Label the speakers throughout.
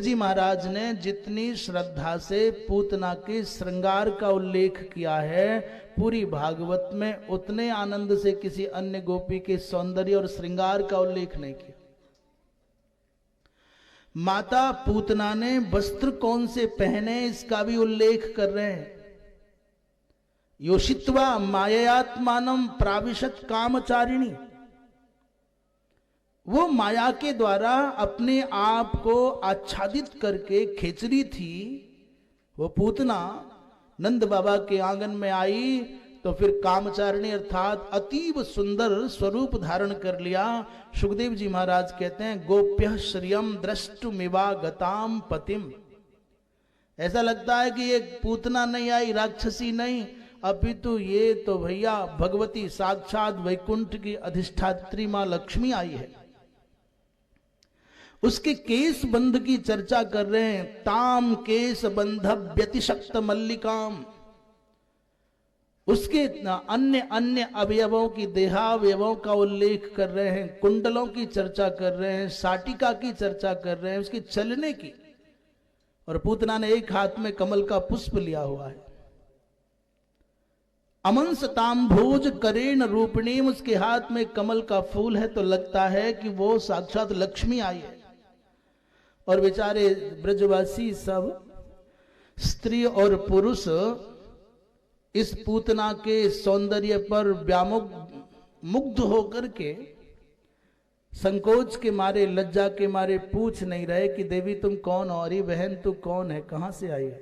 Speaker 1: जी महाराज ने जितनी श्रद्धा से पूतना के श्रृंगार का उल्लेख किया है, पूरी भागवत में उतने आनंद से किसी अन्य गोपी के सौंदर्य और श्रृंगार का उल्लेख नहीं किया। माता पूतना ने वस्त्र कौन से पहने इसका भी उल्लेख कर रहे हैं। योषित्वा मायात्मानम प्राविशत कामचारिणी, वो माया के द्वारा अपने आप को आच्छादित करके खेचरी थी। वो पूतना नंद बाबा के आंगन में आई तो फिर कामचारिणी अर्थात अतीब सुंदर स्वरूप धारण कर लिया। सुखदेव जी महाराज कहते हैं गोप्य श्रियम द्रष्टुमिवा गताम पतिम। ऐसा लगता है कि ये पूतना नहीं आई, राक्षसी नहीं, अपितु ये तो भैया भगवती साक्षात वैकुंठ की अधिष्ठात्री मां लक्ष्मी आई है। उसके केस बंध की चर्चा कर रहे हैं। ताम केस बंध व्यतिशक्त मल्लिकाम, उसके अन्य अन्य अवयवों की देहावयवों का उल्लेख कर रहे हैं, कुंडलों की चर्चा कर रहे हैं, साटिका की चर्चा कर रहे हैं, उसके चलने की। और पूतना ने एक हाथ में कमल का पुष्प लिया हुआ है। अमंस ताम्भोज करेण रूपिणीम, उसके हाथ में कमल का फूल है तो लगता है कि वो साक्षात लक्ष्मी आई है। और बेचारे ब्रजवासी सब स्त्री और पुरुष इस पूतना के सौंदर्य पर व्यामुख मुग्ध होकर के संकोच के मारे, लज्जा के मारे पूछ नहीं रहे कि देवी तुम कौन हो, अरे बहन तू कौन है, कहां से आई है।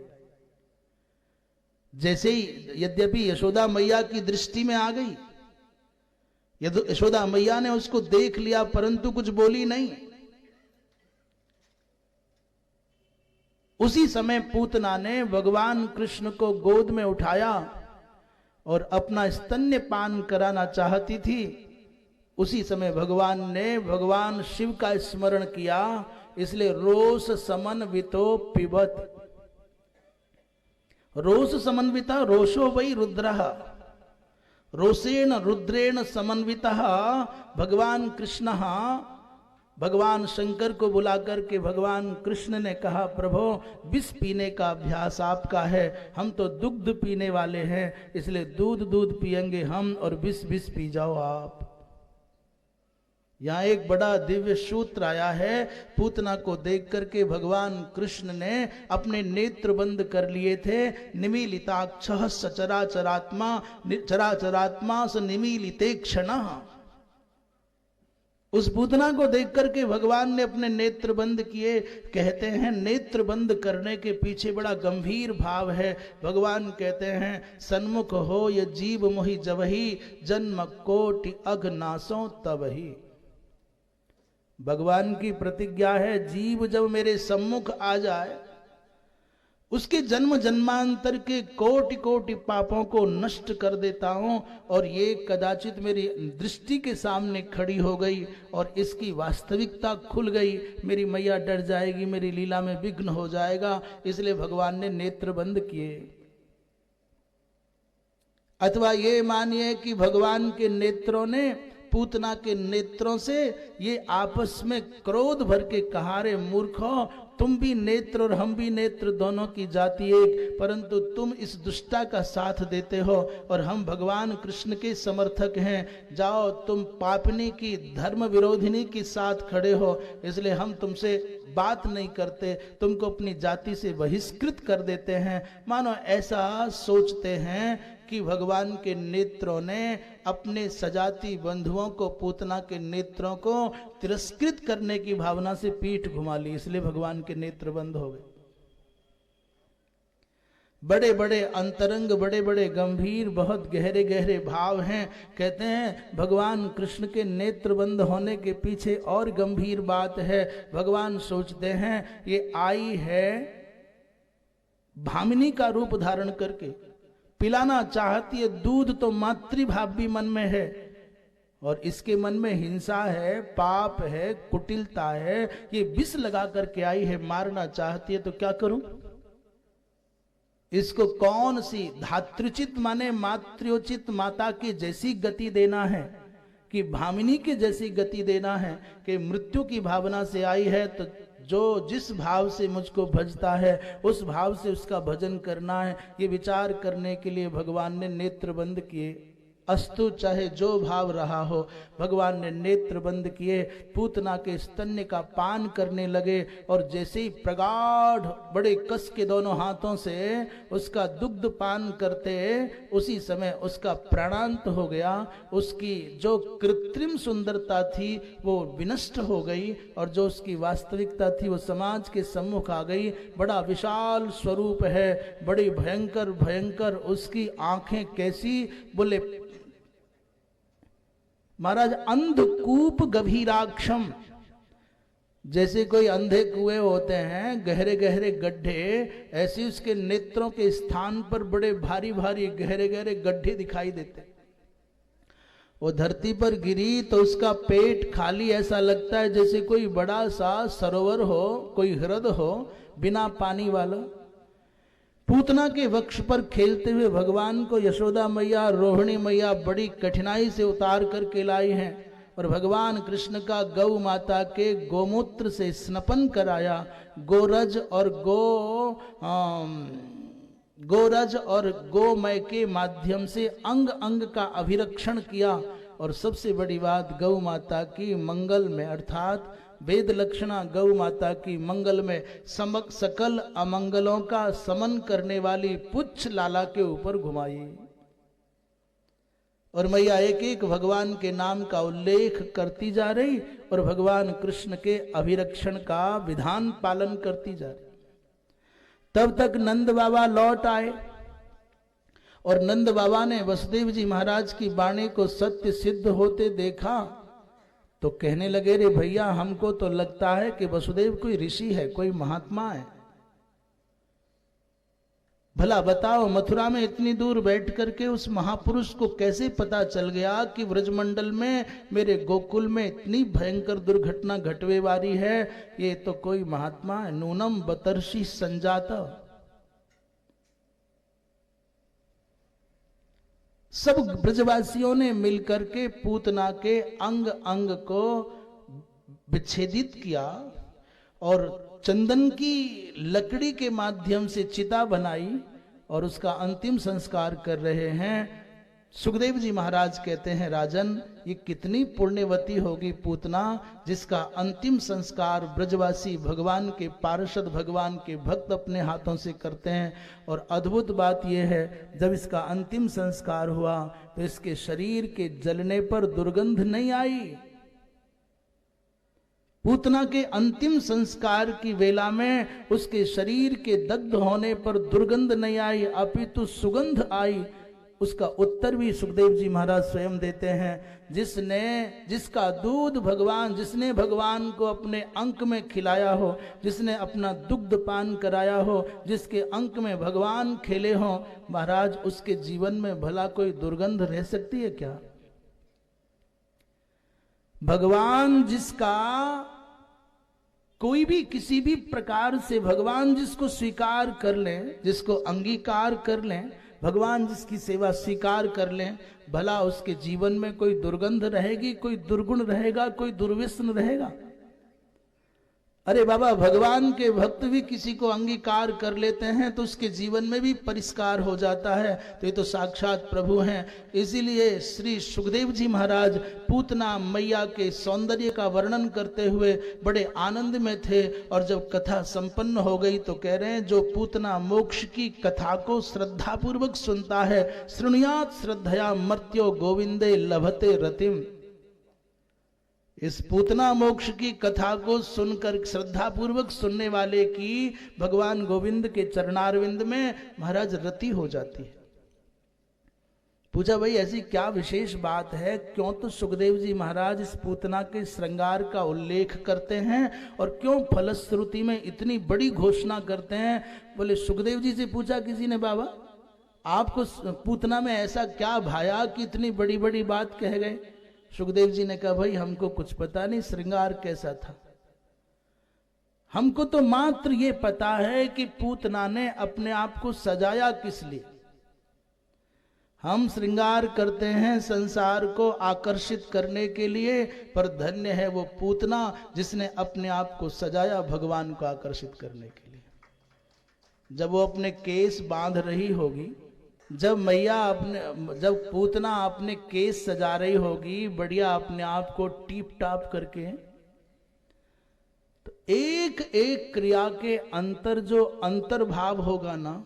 Speaker 1: जैसे ही यद्यपि यशोदा मैया की दृष्टि में आ गई, यशोदा मैया ने उसको देख लिया परंतु कुछ बोली नहीं। उसी समय पूतना ने भगवान कृष्ण को गोद में उठाया और अपना स्तन्यपान कराना चाहती थी। उसी समय भगवान ने भगवान शिव का स्मरण किया, इसलिए रोष समन्वितो पिबत। रोष समन्विता, रोषो वै रुद्रः, रोषेण रुद्रेण समन्वितः। भगवान कृष्ण भगवान शंकर को बुलाकर के भगवान कृष्ण ने कहा प्रभु विष पीने का अभ्यास आपका है, हम तो दुग्ध पीने वाले हैं, इसलिए दूध पिएंगे हम और विष पी जाओ आप। यहां एक बड़ा दिव्य सूत्र आया है। पूतना को देख करके भगवान कृष्ण ने अपने नेत्र बंद कर लिए थे। निमीलिताक्षः सचराचरात्मा, चराचरात्मा स निमीलिते क्षणः। उस पूतना को देख करके भगवान ने अपने नेत्र बंद किए। कहते हैं नेत्र बंद करने के पीछे बड़ा गंभीर भाव है। भगवान कहते हैं सन्मुख हो ये जीव मोहि जबहि, जन्म कोटि अघनासों तबहि। भगवान की प्रतिज्ञा है जीव जब मेरे सम्मुख आ जाए, उसके जन्म जन्मांतर के कोटि कोटि पापों को नष्ट कर देता हूं। और ये कदाचित मेरी दृष्टि के सामने खड़ी हो गई और इसकी वास्तविकता खुल गई, मेरी मैया डर जाएगी, मेरी लीला में विघ्न हो जाएगा, इसलिए भगवान ने नेत्र बंद किए। अथवा ये मानिए कि भगवान के नेत्रों ने पूतना के नेत्रों से ये आपस में क्रोध भर के कहा रे मूर्खों, तुम भी नेत्र और हम भी नेत्र, दोनों की जाति एक, परंतु तुम इस दुष्टा का साथ देते हो और हम भगवान कृष्ण के समर्थक हैं। जाओ तुम पापनी की, धर्म विरोधिनी के साथ खड़े हो, इसलिए हम तुमसे बात नहीं करते, तुमको अपनी जाति से बहिष्कृत कर देते हैं। मानो ऐसा सोचते हैं कि भगवान के नेत्रों ने अपने सजाती बंधुओं को, पूतना के नेत्रों को तिरस्कृत करने की भावना से पीठ घुमा ली, इसलिए भगवान के नेत्र बंद हो गए। बड़े बड़े अंतरंग, बड़े बड़े गंभीर, बहुत गहरे गहरे भाव हैं। कहते हैं भगवान कृष्ण के नेत्र बंद होने के पीछे और गंभीर बात है। भगवान सोचते हैं ये आई है भामिनी का रूप धारण करके, पिलाना चाहती है दूध, तो मातृभाव भी मन में है और इसके मन में हिंसा है, पाप है, कुटिलता है। ये विष लगा करके आई है, मारना चाहती है, तो क्या करूं? इसको कौन सी धात्रुचित माने मात्रोचित माता की जैसी गति देना है कि भामिनी के जैसी गति देना है कि मृत्यु की भावना से आई है तो जो जिस भाव से मुझको भजता है उस भाव से उसका भजन करना है, ये विचार करने के लिए भगवान ने नेत्र बंद किए। अस्तु, चाहे जो भाव रहा हो, भगवान ने नेत्र बंद किए, पूतना के स्तन्य का पान करने लगे और जैसे ही प्रगाढ़ बड़े कस के दोनों हाथों से उसका दुग्ध पान करते, उसी समय उसका प्राणांत हो गया। उसकी जो कृत्रिम सुंदरता थी वो विनष्ट हो गई और जो उसकी वास्तविकता थी वो समाज के सम्मुख आ गई। बड़ा विशाल स्वरूप है, बड़ी भयंकर भयंकर उसकी आंखें कैसी, बोले महाराज अंधकूप गभीराक्षम, जैसे कोई अंधे कुएं होते हैं गहरे गहरे गड्ढे, ऐसे उसके नेत्रों के स्थान पर बड़े भारी भारी गहरे गहरे गड्ढे दिखाई देते। वो धरती पर गिरी तो उसका पेट खाली, ऐसा लगता है जैसे कोई बड़ा सा सरोवर हो, कोई हृद हो बिना पानी वाला। पूतना के वक्ष पर खेलते हुए भगवान को यशोदा मैया रोहिणी मैया बड़ी कठिनाई से उतार करके लाई हैं और भगवान कृष्ण का गौ माता के गोमूत्र से स्नपन कराया। गोरज और गोमय के माध्यम से अंग अंग का अभिरक्षण किया और सबसे बड़ी बात गौ माता की मंगल में अर्थात वेद लक्षणा गौ माता की मंगल में सकल अमंगलों का समन करने वाली पुच्छ लाला के ऊपर घुमाई और मैया एक एक भगवान के नाम का उल्लेख करती जा रही और भगवान कृष्ण के अभिरक्षण का विधान पालन करती जा रही। तब तक नंद बाबा लौट आए और नंद बाबा ने वसुदेव जी महाराज की वाणी को सत्य सिद्ध होते देखा तो कहने लगे, रे भैया हमको तो लगता है कि वसुदेव कोई ऋषि है, कोई महात्मा है। भला बताओ मथुरा में इतनी दूर बैठ करके उस महापुरुष को कैसे पता चल गया कि व्रजमंडल में मेरे गोकुल में इतनी भयंकर दुर्घटना घटवे वाली है, ये तो कोई महात्मा है। नूनम बतर्षि संजाता। सब ब्रजवासियों ने मिलकर के पूतना के अंग अंग को विच्छेदित किया और चंदन की लकड़ी के माध्यम से चिता बनाई और उसका अंतिम संस्कार कर रहे हैं। सुखदेव जी महाराज कहते हैं, राजन ये कितनी पुण्यवती होगी पूतना जिसका अंतिम संस्कार ब्रजवासी भगवान के पार्षद भगवान के भक्त अपने हाथों से करते हैं। और अद्भुत बात यह है, जब इसका अंतिम संस्कार हुआ तो इसके शरीर के जलने पर दुर्गंध नहीं आई। पूतना के अंतिम संस्कार की वेला में उसके शरीर के दग्ध होने पर दुर्गंध नहीं आई, अपितु सुगंध आई। उसका उत्तर भी सुखदेव जी महाराज स्वयं देते हैं, जिसका दूध भगवान, जिसने भगवान को अपने अंक में खिलाया हो, जिसने अपना दुग्ध पान कराया हो, जिसके अंक में भगवान खेले हो, महाराज उसके जीवन में भला कोई दुर्गंध रह सकती है क्या? भगवान जिसका कोई भी किसी भी प्रकार से भगवान जिसको स्वीकार कर लें, जिसको अंगीकार कर लें, भगवान जिसकी सेवा स्वीकार कर लें, भला उसके जीवन में कोई दुर्गंध रहेगी, कोई दुर्गुण रहेगा, कोई दुर्व्यसन रहेगा? अरे बाबा, भगवान के भक्त भी किसी को अंगीकार कर लेते हैं तो उसके जीवन में भी परिष्कार हो जाता है। तो ये तो साक्षात प्रभु हैं। इसीलिए श्री सुखदेव जी महाराज पूतना मैया के सौंदर्य का वर्णन करते हुए बड़े आनंद में थे और जब कथा संपन्न हो गई तो कह रहे हैं, जो पूतना मोक्ष की कथा को श्रद्धा पूर्वक सुनता है, शृणुयात् श्रद्धया मर्त्यो गोविंदे लभते रतिम। इस पूतना मोक्ष की कथा को सुनकर श्रद्धा पूर्वक सुनने वाले की भगवान गोविंद के चरणारविंद में महाराज रति हो जाती है। पूछा, भाई ऐसी क्या विशेष बात है, क्यों तो सुखदेव जी महाराज इस पूतना के श्रृंगार का उल्लेख करते हैं और क्यों फलश्रुति में इतनी बड़ी घोषणा करते हैं? बोले, सुखदेव जी से पूछा किसी ने, बाबा आपको पूतना में ऐसा क्या भाया कि इतनी बड़ी बड़ी बात कह गए? सुखदेव जी ने कहा, भाई हमको कुछ पता नहीं श्रृंगार कैसा था, हमको तो मात्र ये पता है कि पूतना ने अपने आप को सजाया किस लिए। हम श्रृंगार करते हैं संसार को आकर्षित करने के लिए, पर धन्य है वो पूतना जिसने अपने आप को सजाया भगवान को आकर्षित करने के लिए। जब वो अपने केस बांध रही होगी, जब पूतना अपने केस सजा रही होगी बढ़िया अपने आप को टीप टाप करके, तो एक एक क्रिया के अंतर जो अंतर्भाव होगा ना,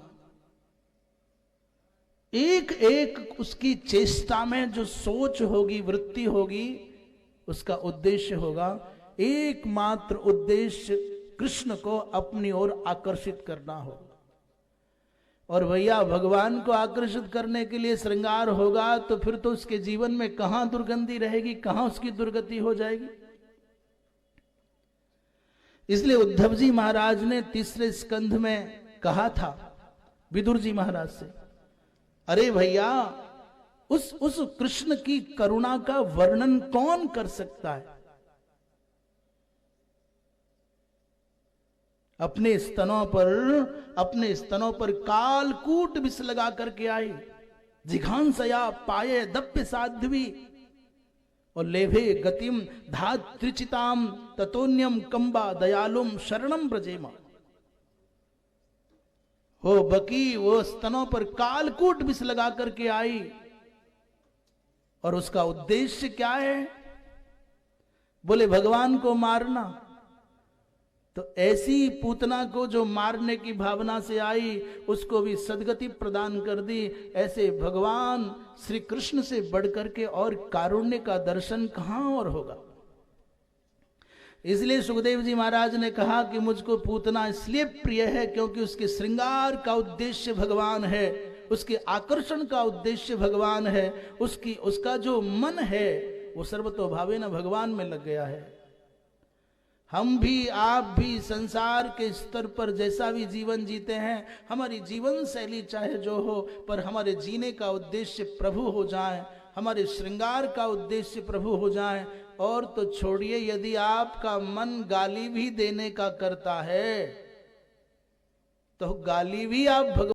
Speaker 1: एक एक उसकी चेष्टा में जो सोच होगी, वृत्ति होगी, उसका उद्देश्य होगा, एकमात्र उद्देश्य कृष्ण को अपनी ओर आकर्षित करना होगा। और भैया भगवान को आकर्षित करने के लिए श्रृंगार होगा तो फिर तो उसके जीवन में कहां दुर्गंधी रहेगी, कहां उसकी दुर्गति हो जाएगी। इसलिए उद्धव जी महाराज ने तीसरे स्कंध में कहा था विदुर जी महाराज से, अरे भैया उस कृष्ण की करुणा का वर्णन कौन कर सकता है। अपने स्तनों पर कालकूट विष लगा करके आई, जिघांसया पाये दप्य साध्वी और लेभे गतिम धात्रिचिताम ततोन्यम कंबा दयालुम शरणम ब्रजेमा। वो बकी वो स्तनों पर कालकूट विष लगा करके आई, और उसका उद्देश्य क्या है? बोले भगवान को मारना। तो ऐसी पूतना को जो मारने की भावना से आई, उसको भी सदगति प्रदान कर दी। ऐसे भगवान श्री कृष्ण से बढ़कर के और कारुण्य का दर्शन कहां और होगा। इसलिए सुखदेव जी महाराज ने कहा कि मुझको पूतना इसलिए प्रिय है क्योंकि उसके श्रृंगार का उद्देश्य भगवान है, उसके आकर्षण का उद्देश्य भगवान है, उसका जो मन है वो सर्वतोभावेन भगवान में लग गया है। हम भी आप भी संसार के स्तर पर जैसा भी जीवन जीते हैं, हमारी जीवन शैली चाहे जो हो, पर हमारे जीने का उद्देश्य प्रभु हो जाए, हमारे श्रृंगार का उद्देश्य प्रभु हो जाए। और तो छोड़िए, यदि आपका मन गाली भी देने का करता है तो गाली भी आप